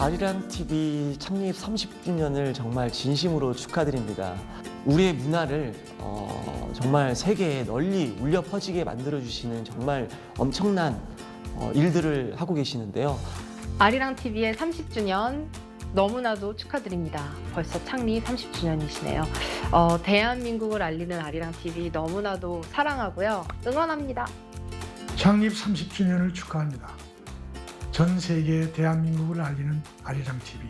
아리랑 TV 창립 30주년을 정말 진심으로 축하드립니다. 우리의 문화를 정말 세계에 널리 울려 퍼지게 만들어주시는 정말 엄청난 일들을 하고 계시는데요. 아리랑 TV의 30주년 너무나도 축하드립니다. 벌써 창립 30주년이시네요. 대한민국을 알리는 아리랑 TV 너무나도 사랑하고요. 응원합니다. 창립 30주년을 축하합니다. 전 세계 대한민국을 알리는 아리랑 TV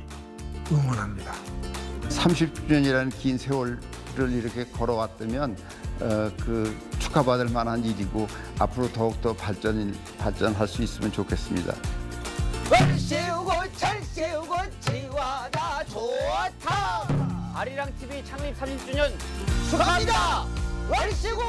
응원합니다. 30주년이라는 긴 세월을 이렇게 걸어왔다면 축하받을 만한 일이고 앞으로 더욱더 발전할 수 있으면 좋겠습니다. 월 씌우고 철 씌우고 지화다 좋다. 아리랑 TV 창립 30주년 축하합니다. 월 씌우고.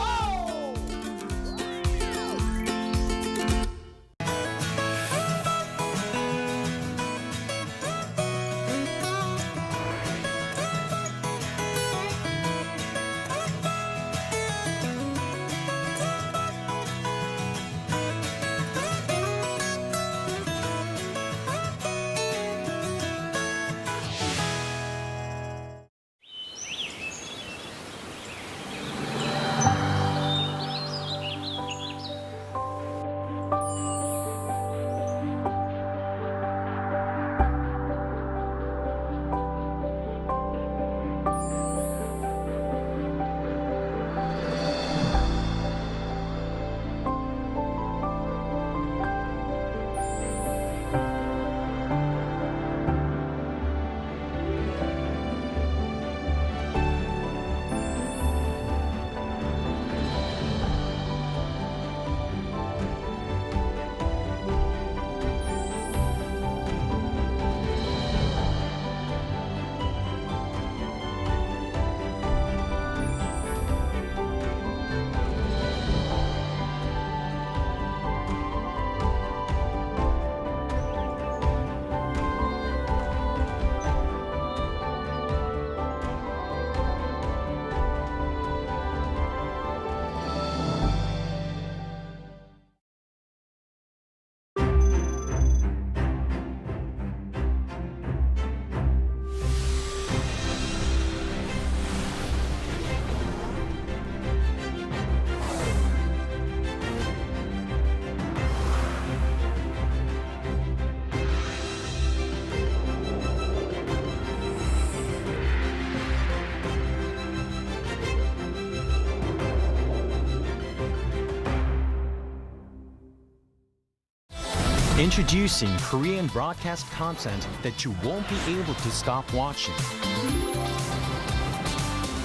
Introducing Korean broadcast content that you won't be able to stop watching.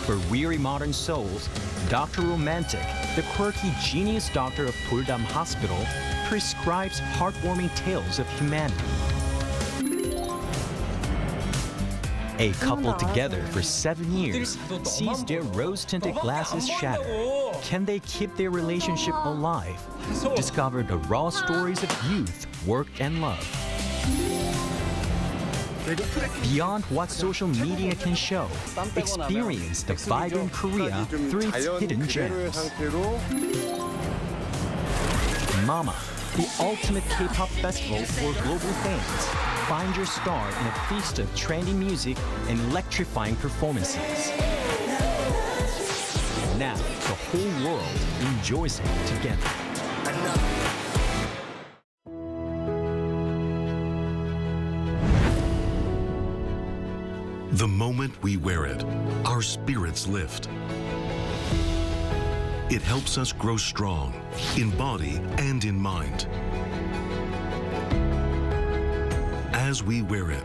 For weary modern souls, Dr. Romantic, the quirky genius doctor of Puldam Hospital, prescribes heartwarming tales of humanity. A couple together for 7 years sees their rose-tinted glasses shatter. Can they keep their relationship alive? Discover the raw stories of youth, work, and love. Beyond what social media can show, experience the vibrant Korea through its hidden gems. Mama, the ultimate K-pop festival for global fans. Find your star in a feast of trendy music and electrifying performances. Now, the whole world enjoys it together. The moment we wear it, our spirits lift. It helps us grow strong in body and in mind. As we wear it,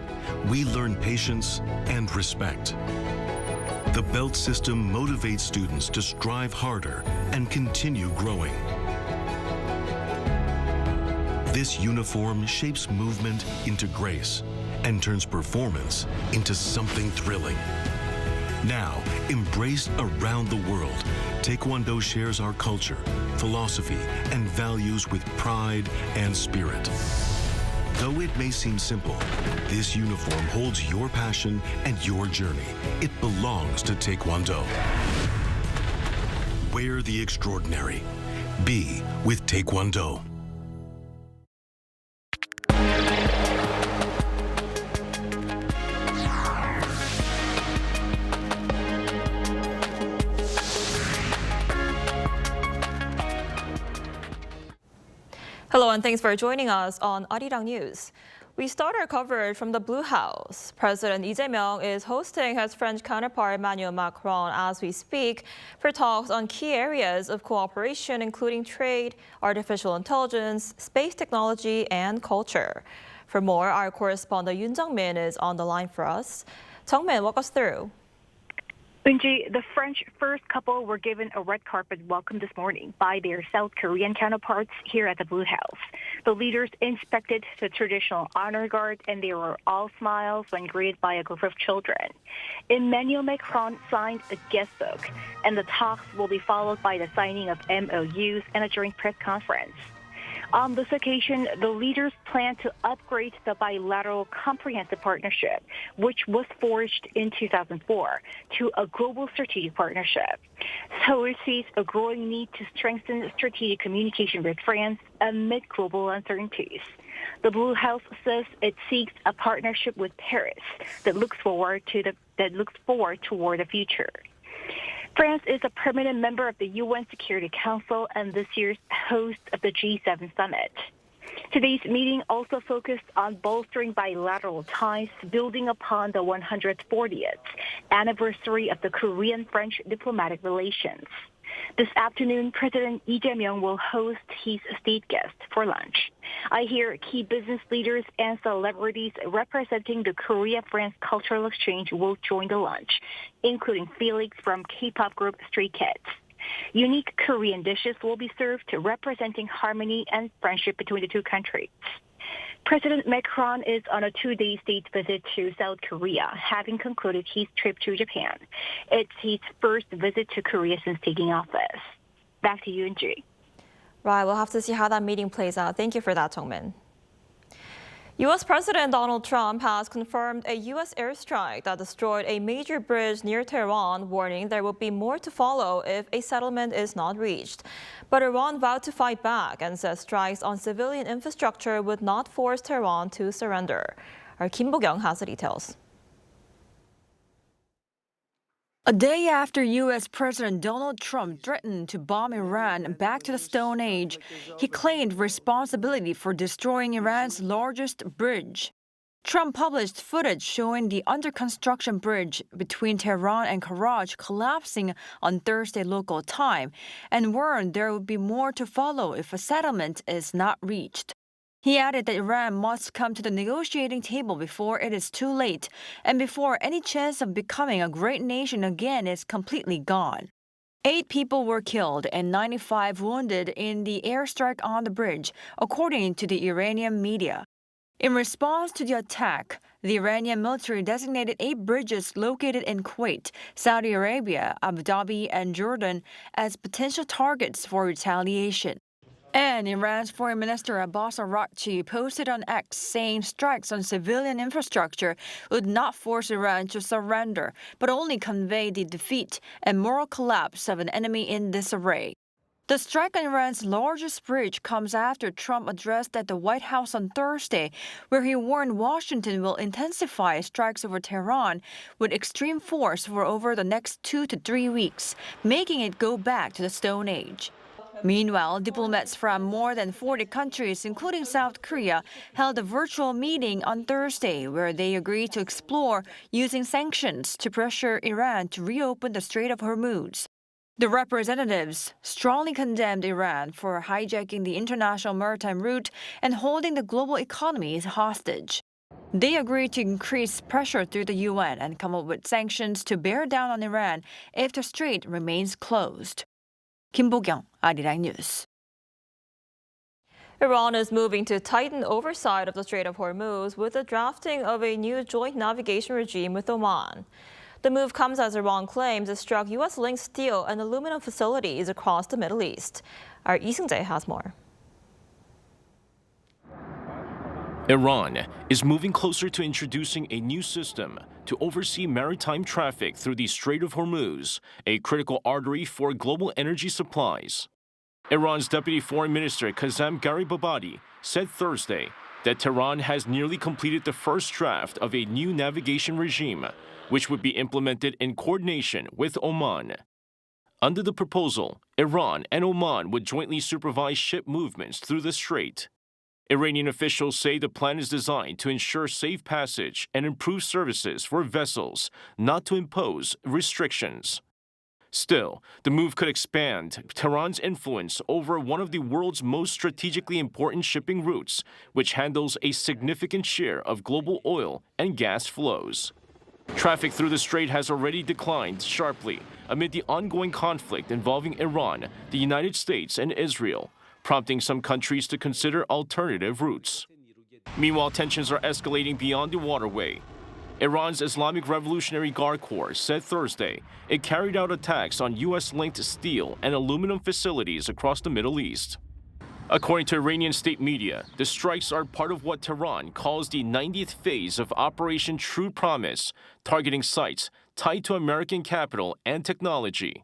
we learn patience and respect. The belt system motivates students to strive harder and continue growing. This uniform shapes movement into grace and turns performance into something thrilling. Now, embraced around the world, Taekwondo shares our culture, philosophy, and values with pride and spirit. Though it may seem simple, this uniform holds your passion and your journey. It belongs to Taekwondo. Wear the extraordinary. Be with Taekwondo. and thanks for joining us on Arirang News. We start our coverage from the Blue House. President Lee Jae-myung is hosting his French counterpart Emmanuel Macron as we speak for talks on key areas of cooperation, including trade, artificial intelligence, space technology, and culture. For more, our correspondent Yoon Jung-min is on the line for us. Jung-min, walk us through. Unji, the French first couple were given a red carpet welcome this morning by their South Korean counterparts here at the Blue House. The leaders inspected the traditional honor guard, and they were all smiles when greeted by a group of children. Emmanuel Macron signed a guest book, and the talks will be followed by the signing of MOUs and a joint press conference. On this occasion, the leaders plan to upgrade the bilateral comprehensive partnership, which was forged in 2004, to a global strategic partnership. Seoul sees a growing need to strengthen strategic communication with France amid global uncertainties. The Blue House says it seeks a partnership with Paris that looks forward toward the future. France is a permanent member of the UN Security Council and this year's host of the G7 summit. Today's meeting also focused on bolstering bilateral ties, building upon the 140th anniversary of the Korean-French diplomatic relations. This afternoon, President Lee Jae-myung will host his state guest for lunch. I hear key business leaders and celebrities representing the Korea-France cultural exchange will join the lunch, including Felix from K-pop group Stray Kids. Unique Korean dishes will be served, representing harmony and friendship between the two countries. President Macron is on a two-day state visit to South Korea, having concluded his trip to Japan. It's his first visit to Korea since taking office. Back to you, Yoon-ji. Right, we'll have to see how that meeting plays out. Thank you for that, Jung-min. U.S. President Donald Trump has confirmed a U.S. airstrike that destroyed a major bridge near Tehran, warning there will be more to follow if a settlement is not reached. But Iran vowed to fight back and says strikes on civilian infrastructure would not force Tehran to surrender. Our Kim Bo-kyung has the details. A day after U.S. President Donald Trump threatened to bomb Iran back to the Stone Age, he claimed responsibility for destroying Iran's largest bridge. Trump published footage showing the under-construction bridge between Tehran and Karaj collapsing on Thursday local time and warned there would be more to follow if a settlement is not reached. He added that Iran must come to the negotiating table before it is too late and before any chance of becoming a great nation again is completely gone. 8 people were killed and 95 wounded in the airstrike on the bridge, according to the Iranian media. In response to the attack, the Iranian military designated 8 bridges located in Kuwait, Saudi Arabia, Abu Dhabi, and Jordan as potential targets for retaliation. And Iran's Foreign Minister Abbas Araghchi posted on X saying strikes on civilian infrastructure would not force Iran to surrender, but only convey the defeat and moral collapse of an enemy in disarray. The strike on Iran's largest bridge comes after Trump addressed at the White House on Thursday, where he warned Washington will intensify strikes over Tehran with extreme force for over the next 2 to 3 weeks, making it go back to the Stone Age. Meanwhile, diplomats from more than 40 countries, including South Korea, held a virtual meeting on Thursday where they agreed to explore using sanctions to pressure Iran to reopen the Strait of Hormuz. The representatives strongly condemned Iran for hijacking the international maritime route and holding the global economy hostage. They agreed to increase pressure through the UN and come up with sanctions to bear down on Iran if the strait remains closed. Kim Bo-kyung, Arirang News. Iran is moving to tighten oversight of the Strait of Hormuz with the drafting of a new joint navigation regime with Oman. The move comes as Iran claims it struck U.S.-linked steel and aluminum facilities across the Middle East. Our Lee Seung-jae has more. Iran is moving closer to introducing a new system to oversee maritime traffic through the Strait of Hormuz, a critical artery for global energy supplies. Iran's Deputy Foreign Minister Qasem Gharibabadi said Thursday that Tehran has nearly completed the first draft of a new navigation regime, which would be implemented in coordination with Oman. Under the proposal, Iran and Oman would jointly supervise ship movements through the strait. Iranian officials say the plan is designed to ensure safe passage and improve services for vessels, not to impose restrictions. Still, the move could expand Tehran's influence over one of the world's most strategically important shipping routes, which handles a significant share of global oil and gas flows. Traffic through the strait has already declined sharply amid the ongoing conflict involving Iran, the United States, and Israel, prompting some countries to consider alternative routes. Meanwhile, tensions are escalating beyond the waterway. Iran's Islamic Revolutionary Guard Corps said Thursday it carried out attacks on U.S.-linked steel and aluminum facilities across the Middle East. According to Iranian state media, the strikes are part of what Tehran calls the 90th phase of Operation True Promise, targeting sites tied to American capital and technology.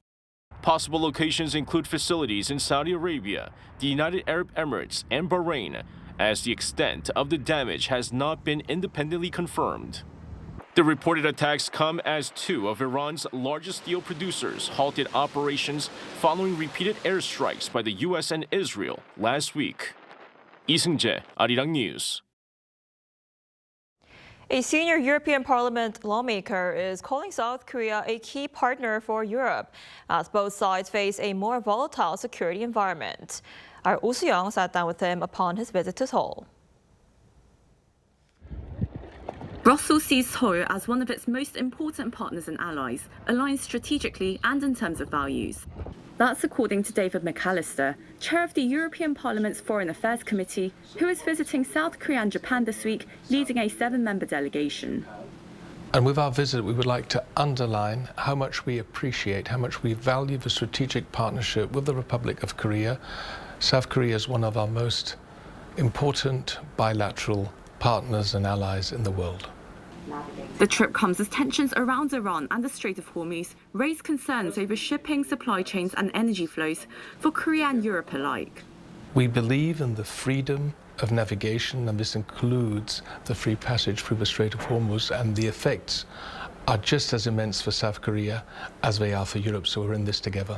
Possible locations include facilities in Saudi Arabia, the United Arab Emirates, and Bahrain, as the extent of the damage has not been independently confirmed. The reported attacks come as two of Iran's largest steel producers halted operations following repeated airstrikes by the U.S. and Israel last week. 이승재, Arirang News. A senior European Parliament lawmaker is calling South Korea a key partner for Europe as both sides face a more volatile security environment. Our Oh Soo-young sat down with him upon his visit to Seoul. Brussels sees Seoul as one of its most important partners and allies, aligned strategically and in terms of values. That's according to David McAllister, chair of the European Parliament's Foreign Affairs Committee, who is visiting South Korea and Japan this week, leading a 7-member delegation. And with our visit, we would like to underline how much we appreciate, how much we value the strategic partnership with the Republic of Korea. South Korea is one of our most important bilateral partners and allies in the world. The trip comes as tensions around Iran and the Strait of Hormuz raise concerns over shipping, supply chains and energy flows for Korea and Europe alike. We believe in the freedom of navigation, and this includes the free passage through the Strait of Hormuz, and the effects are just as immense for South Korea as they are for Europe, so we're in this together.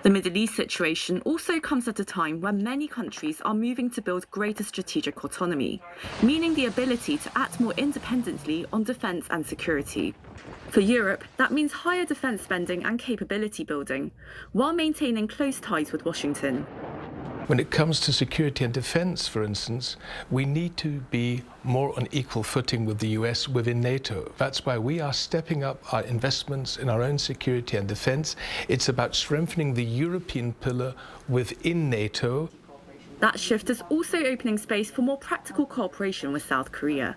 The Middle East situation also comes at a time when many countries are moving to build greater strategic autonomy, meaning the ability to act more independently on defence and security. For Europe, that means higher defence spending and capability building, while maintaining close ties with Washington. When it comes to security and defence, for instance, we need to be more on equal footing with the US within NATO. That's why we are stepping up our investments in our own security and defence. It's about strengthening the European pillar within NATO. That shift is also opening space for more practical cooperation with South Korea.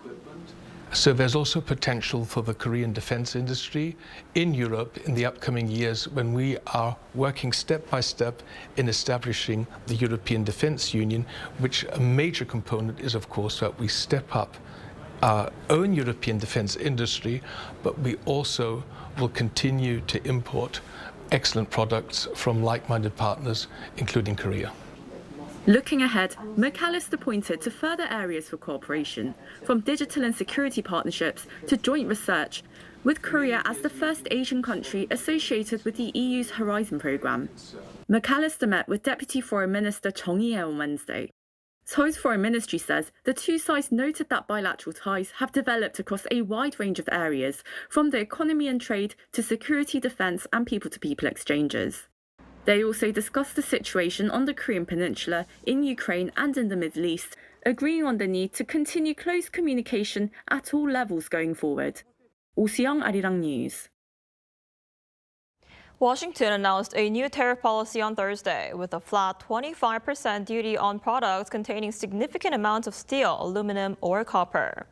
So there's also potential for the Korean defence industry in Europe in the upcoming years when we are working step by step in establishing the European Defence Union, which a major component is, of course, that we step up our own European defence industry, but we also will continue to import excellent products from like-minded partners, including Korea. Looking ahead, McAllister pointed to further areas for cooperation, from digital and security partnerships to joint research, with Korea as the first Asian country associated with the EU's Horizon programme. McAllister met with Deputy Foreign Minister Chung Eui on Wednesday. Seoul's foreign ministry says the two sides noted that bilateral ties have developed across a wide range of areas, from the economy and trade to security, defence and people-to-people exchanges. They also discussed the situation on the Korean Peninsula, in Ukraine and in the Middle East, agreeing on the need to continue close communication at all levels going forward. Oh Soo-young, Arirang News. Washington announced a new tariff policy on Thursday with a flat 25% duty on products containing significant amounts of steel, aluminum, or copper.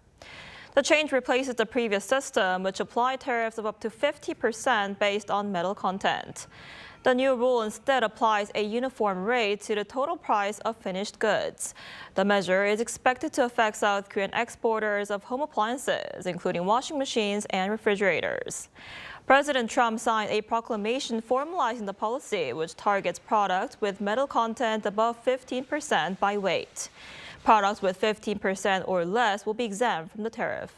The change replaces the previous system, which applied tariffs of up to 50% based on metal content. The new rule instead applies a uniform rate to the total price of finished goods. The measure is expected to affect South Korean exporters of home appliances, including washing machines and refrigerators. President Trump signed a proclamation formalizing the policy, which targets products with metal content above 15% by weight. Products with 15% or less will be exempt from the tariff.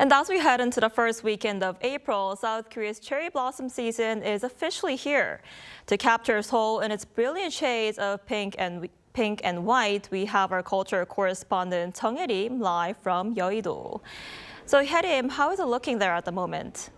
And as we head into the first weekend of April, South Korea's cherry blossom season is officially here. To capture Seoul in its brilliant shades of pink and white, we have our culture correspondent Jung Hye-rim live from Yeouido. So Hye-rim, how is it looking there at the moment?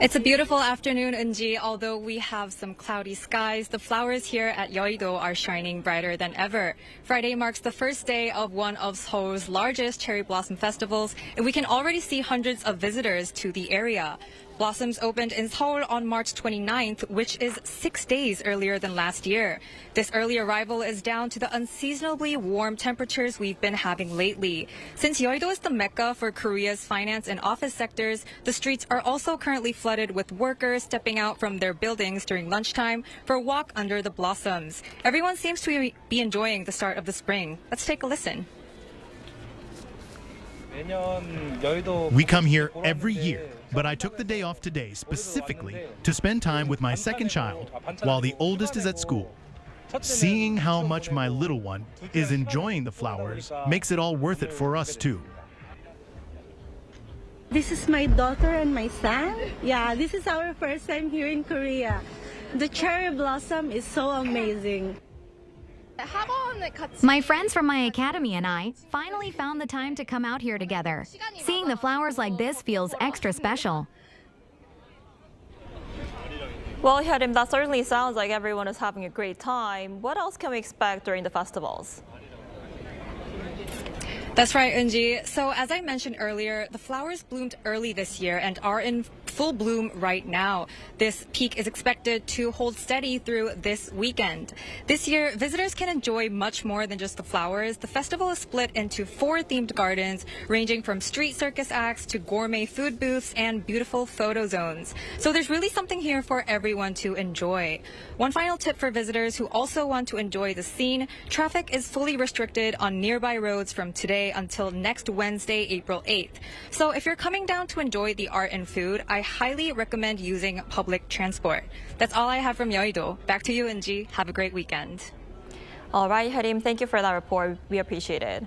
It's a beautiful afternoon, Eunji. Although we have some cloudy skies, the flowers here at Yeouido are shining brighter than ever. Friday marks the first day of one of Seoul's largest cherry blossom festivals, and we can already see hundreds of visitors to the area. Blossoms opened in Seoul on March 29th, which is 6 days earlier than last year. This early arrival is down to the unseasonably warm temperatures we've been having lately. Since Yeouido is the mecca for Korea's finance and office sectors, the streets are also currently flooded with workers stepping out from their buildings during lunchtime for a walk under the blossoms. Everyone seems to be enjoying the start of the spring. Let's take a listen. We come here every year, but I took the day off today specifically to spend time with my second child while the oldest is at school. Seeing how much my little one is enjoying the flowers makes it all worth it for us too. This is my daughter and my son. Yeah, this is our first time here in Korea. The cherry blossom is so amazing. My friends from my academy and I finally found the time to come out here together. Seeing the flowers like this feels extra special. Well, Hye-rim, that certainly sounds like everyone is having a great time. What else can we expect during the festivals? That's right, Eunji. So as I mentioned earlier, the flowers bloomed early this year and are in full bloom right now. This peak is expected to hold steady through this weekend. This year, visitors can enjoy much more than just the flowers. The festival is split into 4 themed gardens, ranging from street circus acts to gourmet food booths and beautiful photo zones. So there's really something here for everyone to enjoy. One final tip for visitors who also want to enjoy the scene: traffic is fully restricted on nearby roads from today until next Wednesday, April 8th. So if you're coming down to enjoy the art and food, I highly recommend using public transport. That's all I have from Yeouido. Back to you, Eunji. Have a great weekend. All right, Hye-rim, thank you for that report. We appreciate it.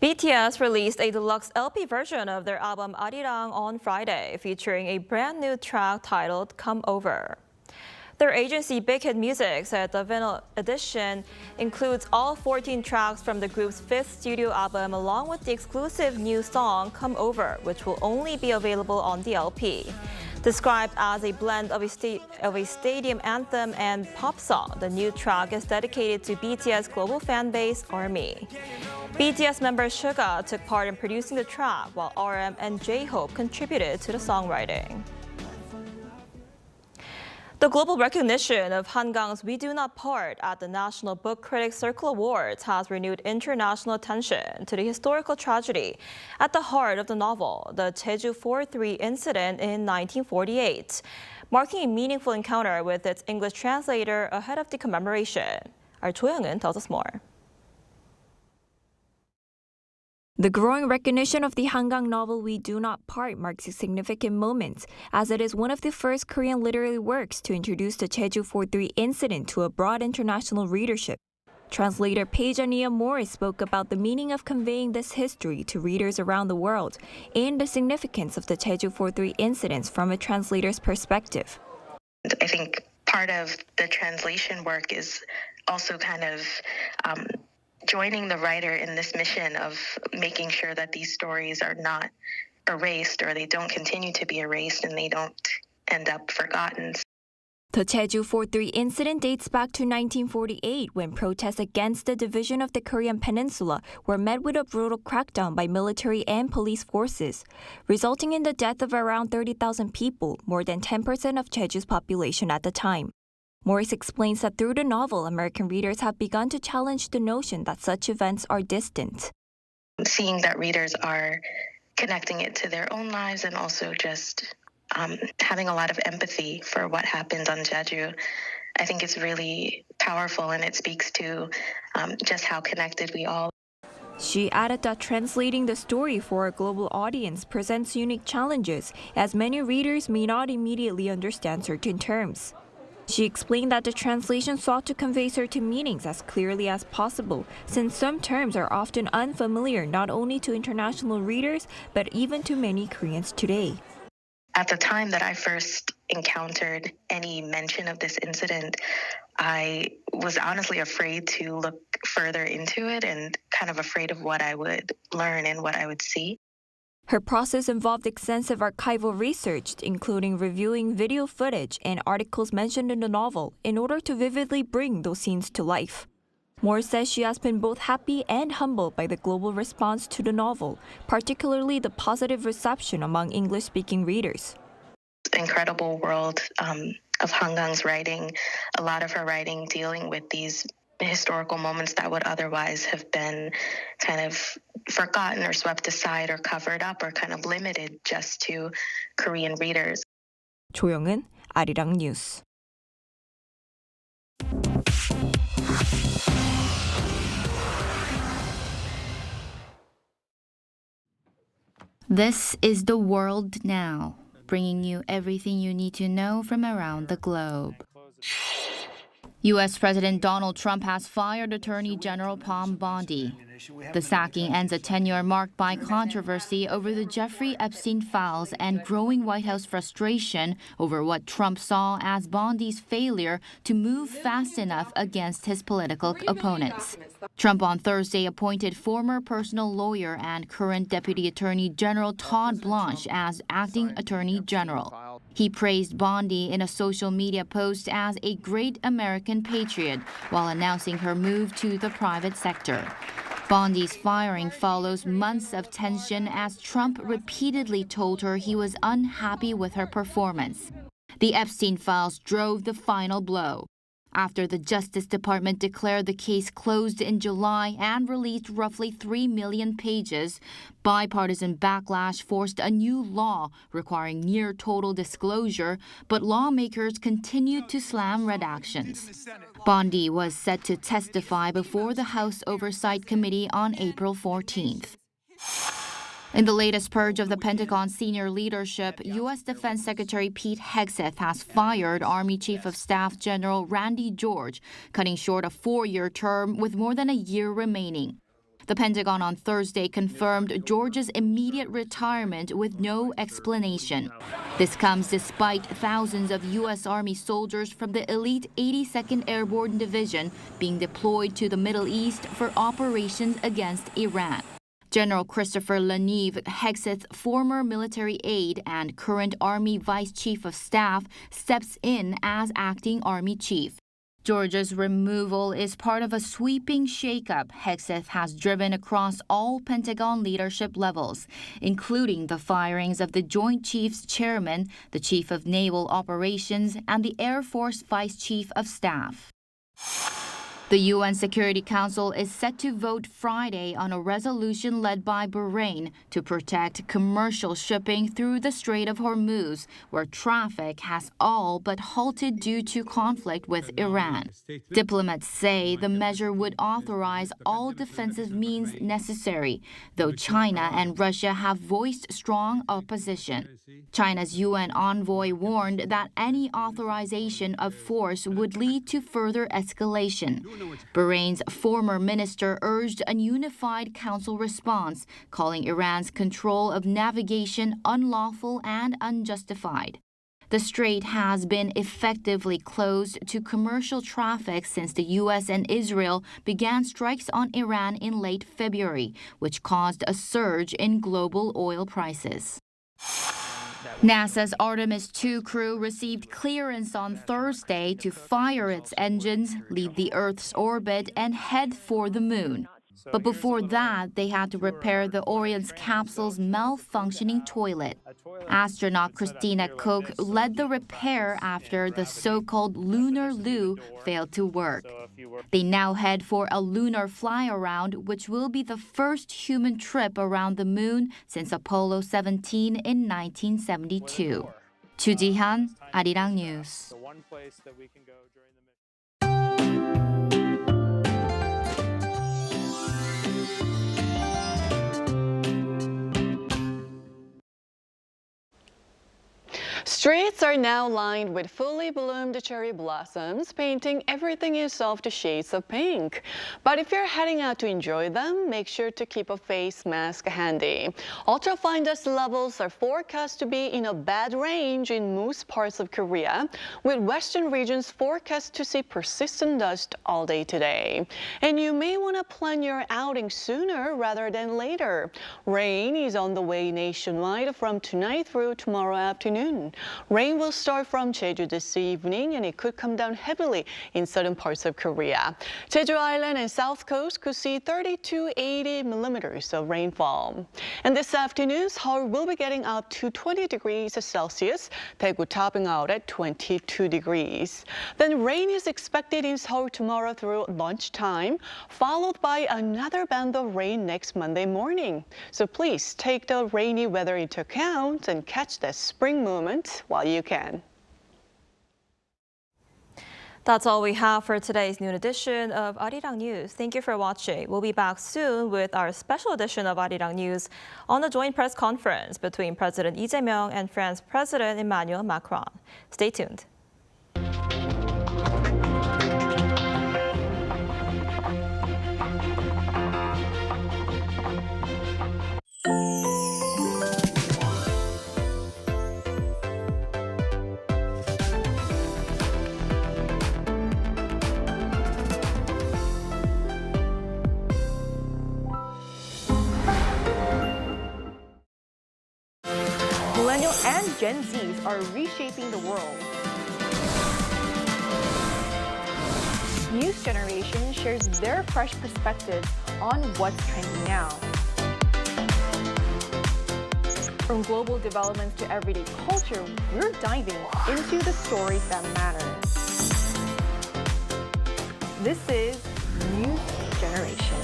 BTS released a deluxe LP version of their album Arirang on Friday, featuring a brand new track titled Come Over. Their agency Big Hit Music said the vinyl edition includes all 14 tracks from the group's 5th studio album, along with the exclusive new song Come Over, which will only be available on the LP. Described as a blend of a stadium anthem and pop song, the new track is dedicated to BTS global fan base, ARMY. BTS member Suga took part in producing the track, while RM and J-Hope contributed to the songwriting. The global recognition of Hangang's We Do Not Part at the National Book Critics Circle Awards has renewed international attention to the historical tragedy at the heart of the novel, the Jeju 4-3 incident in 1948, marking a meaningful encounter with its English translator ahead of the commemoration. Our Jo Young-eun tells us more. The growing recognition of the Hangang novel We Do Not Part marks a significant moment, as it is one of the first Korean literary works to introduce the Jeju 4-3 incident to a broad international readership. Translator Pejania Morris spoke about the meaning of conveying this history to readers around the world and the significance of the Jeju 4-3 incidents from a translator's perspective. I think part of the translation work is also kind of joining the writer in this mission of making sure that these stories are not erased, or they don't continue to be erased and they don't end up forgotten. The Jeju 4-3 incident dates back to 1948, when protests against the division of the Korean peninsula were met with a brutal crackdown by military and police forces, resulting in the death of around 30,000 people, more than 10% of Jeju's population at the time. Morris explains that through the novel, American readers have begun to challenge the notion that such events are distant. Seeing that readers are connecting it to their own lives and also just having a lot of empathy for what happened on Jeju, I think it's really powerful, and it speaks to just how connected we all are. She added that translating the story for a global audience presents unique challenges, as many readers may not immediately understand certain terms. She explained that the translation sought to convey certain meanings as clearly as possible, since some terms are often unfamiliar not only to international readers, but even to many Koreans today. At the time that I first encountered any mention of this incident, I was honestly afraid to look further into it and kind of afraid of what I would learn and what I would see. Her process involved extensive archival research, including reviewing video footage and articles mentioned in the novel, in order to vividly bring those scenes to life. Moore says she has been both happy and humbled by the global response to the novel, particularly the positive reception among English-speaking readers. Incredible world of Hangang's writing, a lot of her writing dealing with these historical moments that would otherwise have been kind of forgotten or swept aside or covered up or kind of limited just to Korean readers. 조영은, 아리랑 뉴스. This is The World Now, bringing you everything you need to know from around the globe. U.S. President Donald Trump has fired Attorney General Bondi. The sacking ends a tenure marked by controversy over the Jeffrey Epstein files and growing White House frustration over what Trump saw as Bondi's failure to move fast enough against his political opponents. Trump on Thursday appointed former personal lawyer and current Deputy Attorney General Todd Blanche as acting Attorney General. He praised Bondi in a social media post as a great American patriot while announcing her move to the private sector. Bondi's firing follows months of tension as Trump repeatedly told her he was unhappy with her performance. The Epstein files drove the final blow. After the Justice Department declared the case closed in July and released roughly 3 million pages, bipartisan backlash forced a new law requiring near total disclosure, but lawmakers continued to slam redactions. Bondi was set to testify before the House Oversight Committee on April 14th. In the latest purge of the Pentagon senior leadership, U.S. Defense Secretary Pete Hegseth has fired Army Chief of Staff General Randy George, cutting short a 4-year term with more than a year remaining. The Pentagon on Thursday confirmed George's immediate retirement with no explanation. This comes despite thousands of U.S. Army soldiers from the elite 82nd Airborne Division being deployed to the Middle East for operations against Iran. General Christopher Leneve, Hegseth's former military aide and current Army Vice Chief of Staff, steps in as acting Army Chief. George's removal is part of a sweeping shakeup Hegseth has driven across all Pentagon leadership levels, including the firings of the Joint Chiefs Chairman, the Chief of Naval Operations, and the Air Force Vice Chief of Staff. The UN Security Council is set to vote Friday on a resolution led by Bahrain to protect commercial shipping through the Strait of Hormuz, where traffic has all but halted due to conflict with Iran. Diplomats say the measure would authorize all defensive means necessary, though China and Russia have voiced strong opposition. China's UN envoy warned that any authorization of force would lead to further escalation. Bahrain's former minister urged a unified council response, calling Iran's control of navigation unlawful and unjustified. The strait has been effectively closed to commercial traffic since the U.S. and Israel began strikes on Iran in late February, which caused a surge in global oil prices. NASA's Artemis II crew received clearance on Thursday to fire its engines, leave the Earth's orbit, and head for the moon. But before that, they had to repair the Orion's capsule's malfunctioning toilet. Astronaut Christina Koch led the repair after the so-called lunar loo failed to work. They now head for a lunar fly-around, which will be the first human trip around the moon since Apollo 17 in 1972. Chu Ji-han, Arirang News. Streets are now lined with fully bloomed cherry blossoms, painting everything in soft shades of pink. But if you're heading out to enjoy them, make sure to keep a face mask handy. Ultrafine dust levels are forecast to be in a bad range in most parts of Korea, with western regions forecast to see persistent dust all day today. And you may want to plan your outing sooner rather than later. Rain is on the way nationwide from tonight through tomorrow afternoon. Rain will start from Jeju this evening, and it could come down heavily in southern parts of Korea. Jeju Island and South Coast could see 30 to 80 millimeters of rainfall. And this afternoon, Seoul will be getting up to 20 degrees Celsius, Daegu topping out at 22 degrees. Then rain is expected in Seoul tomorrow through lunchtime, followed by another band of rain next Monday morning. So please take the rainy weather into account and catch that spring moment while you can. That's all we have for today's noon edition of Arirang News. Thank you for watching. We'll be back soon with our special edition of Arirang News on a joint press conference between President Lee Jae-myung and France President Emmanuel Macron. Stay tuned. Millennials and Gen Zs are reshaping the world. News generation shares their fresh perspectives on what's trending now. From global developments to everyday culture, we're diving into the stories that matter. This is News Generation.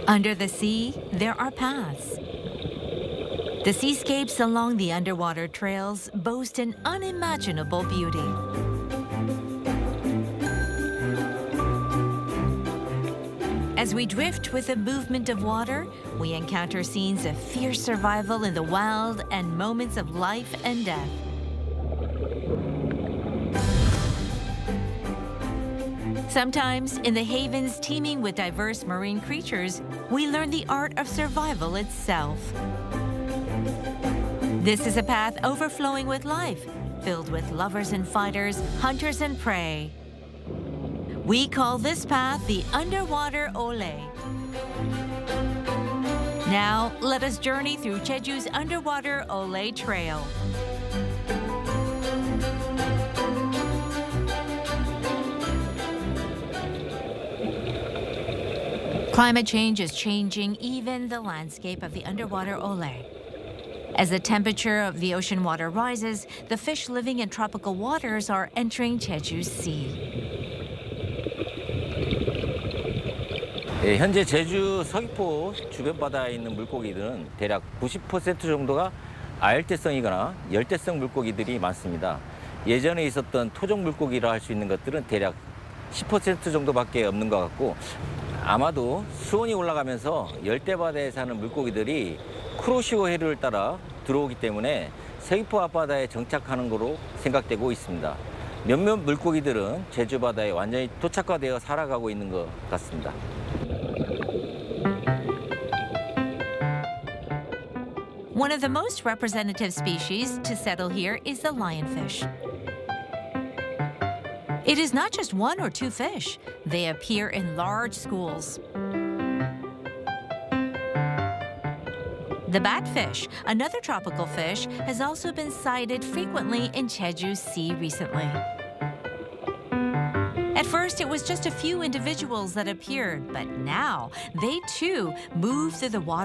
Under the sea, there are paths. The seascapes along the underwater trails boast an unimaginable beauty. As we drift with the movement of water, we encounter scenes of fierce survival in the wild and moments of life and death. Sometimes, in the havens teeming with diverse marine creatures, we learn the art of survival itself. This is a path overflowing with life, filled with lovers and fighters, hunters and prey. We call this path the Underwater Ole. Now, let us journey through Jeju's Underwater Ole Trail. Climate change is changing even the landscape of the underwater Ole. As the temperature of the ocean water rises, the fish living in tropical waters are entering Jeju's sea. 현재 제주 서귀포 주변 바다에 있는 물고기들은 대략 90% 정도가 아열대성이거나 열대성 물고기들이 많습니다. 예전에 있었던 토종 물고기라 할 수 있는 것들은 대략 10% 정도밖에 없는 것 같고, 아마도 수온이 올라가면서 열대바다에 사는 물고기들이 쿠로시오 해류를 따라 들어오기 때문에 서귀포 앞바다에 정착하는 거로 생각되고 있습니다. 몇몇 물고기들은 제주 바다에 완전히 토착화되어 살아가고 있는 것 같습니다. One of the most representative species to settle here is the lionfish. It is not just one or two fish. They appear in large schools. The batfish, another tropical fish, has also been sighted frequently in Jeju Sea recently. At first, it was just a few individuals that appeared, but now they too move through the water.